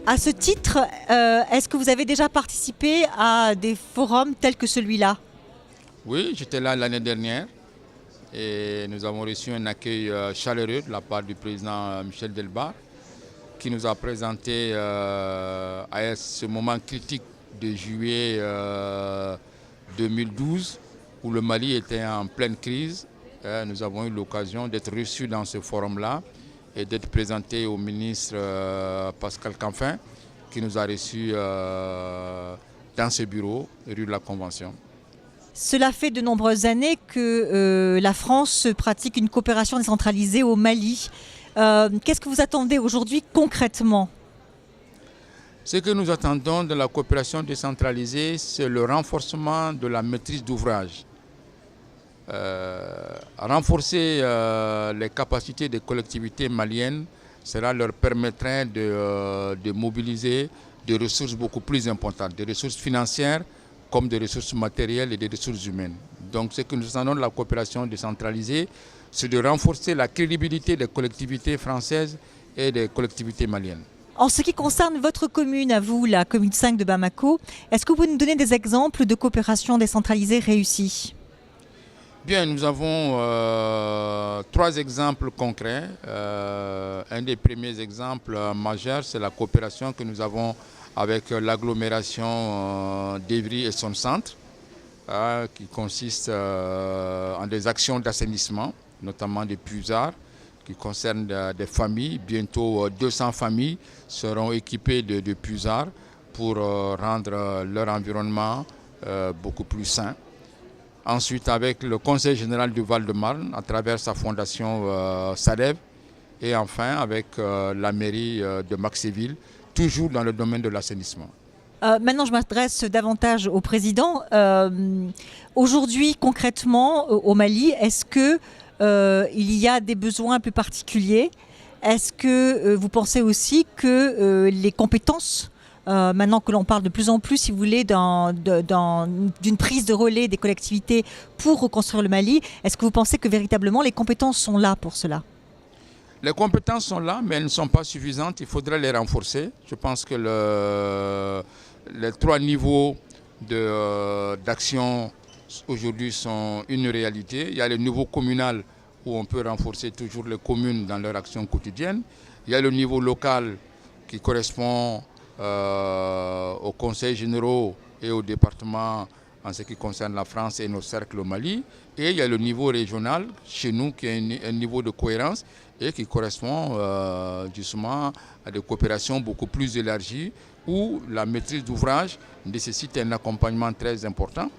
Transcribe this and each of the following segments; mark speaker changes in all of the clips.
Speaker 1: À ce titre, est-ce que vous avez déjà participé à des forums tels que celui-là?
Speaker 2: Oui, j'étais là l'année dernière et nous avons reçu un accueil chaleureux de la part du président Michel Delbar qui nous a présenté à ce moment critique de juillet 2012 où le Mali était en pleine crise. Nous avons eu l'occasion d'être reçus dans ce forum-là et d'être présentés au ministre Pascal Canfin qui nous a reçus dans ce bureau, rue de la Convention.
Speaker 1: Cela fait de nombreuses années que la France pratique une coopération décentralisée au Mali. Qu'est-ce que vous attendez aujourd'hui concrètement?
Speaker 2: Ce que nous attendons de la coopération décentralisée, c'est le renforcement de la maîtrise d'ouvrage. Renforcer les capacités des collectivités maliennes, cela leur permettrait de mobiliser des ressources beaucoup plus importantes, des ressources financières comme des ressources matérielles et des ressources humaines. Donc ce que nous attendons de la coopération décentralisée, c'est de renforcer la crédibilité des collectivités françaises et des collectivités maliennes.
Speaker 1: En ce qui concerne votre commune, à vous, la commune 5 de Bamako, est-ce que vous pouvez nous donner des exemples de coopération décentralisée réussie?
Speaker 2: Bien, nous avons 3 exemples concrets. Un des premiers exemples majeurs, c'est la coopération que nous avons avec l'agglomération d'Evry et son centre, qui consiste en des actions d'assainissement, notamment des puisards, qui concernent des familles. Bientôt 200 familles seront équipées de puisards pour rendre leur environnement beaucoup plus sain. Ensuite, avec le Conseil général du Val-de-Marne, à travers sa fondation SADEV, et enfin avec la mairie de Maxéville, toujours dans le domaine de l'assainissement.
Speaker 1: Maintenant, je m'adresse davantage au président. Aujourd'hui, concrètement, au Mali, est-ce que il y a des besoins plus particuliers? Est-ce que vous pensez aussi que les compétences, maintenant que l'on parle de plus en plus, si vous voulez, d'une prise de relais des collectivités pour reconstruire le Mali, est-ce que vous pensez que véritablement les compétences sont là pour cela?
Speaker 2: Les compétences sont là, mais elles ne sont pas suffisantes. Il faudrait les renforcer. Je pense que les 3 niveaux d'action aujourd'hui sont une réalité. Il y a le niveau communal où on peut renforcer toujours les communes dans leur action quotidienne. Il y a le niveau local qui correspond aux conseils généraux et aux départements en ce qui concerne la France et nos cercles au Mali. Et il y a le niveau régional chez nous qui est un niveau de cohérence et qui correspond justement à des coopérations beaucoup plus élargies où la maîtrise d'ouvrage nécessite un accompagnement très important.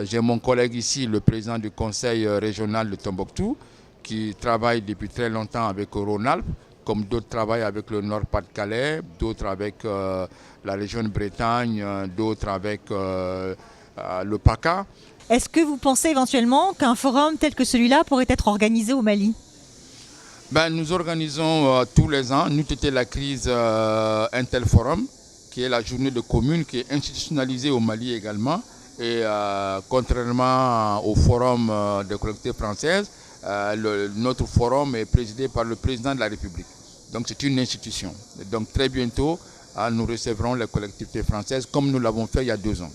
Speaker 2: J'ai mon collègue ici, le président du conseil régional de Tombouctou, qui travaille depuis très longtemps avec Rhône-Alpes, comme d'autres travaillent avec le Nord-Pas-de-Calais, d'autres avec la région de Bretagne, d'autres avec le PACA.
Speaker 1: Est-ce que vous pensez éventuellement qu'un forum tel que celui-là pourrait être organisé au Mali?
Speaker 2: Nous organisons tous les ans, nous c'était la crise Intel Forum, qui est la journée de commune, qui est institutionnalisée au Mali également. Et contrairement au forum des collectivités françaises, notre forum est présidé par le président de la République. Donc c'est une institution. Et donc très bientôt, nous recevrons les collectivités françaises comme nous l'avons fait il y a 2 ans.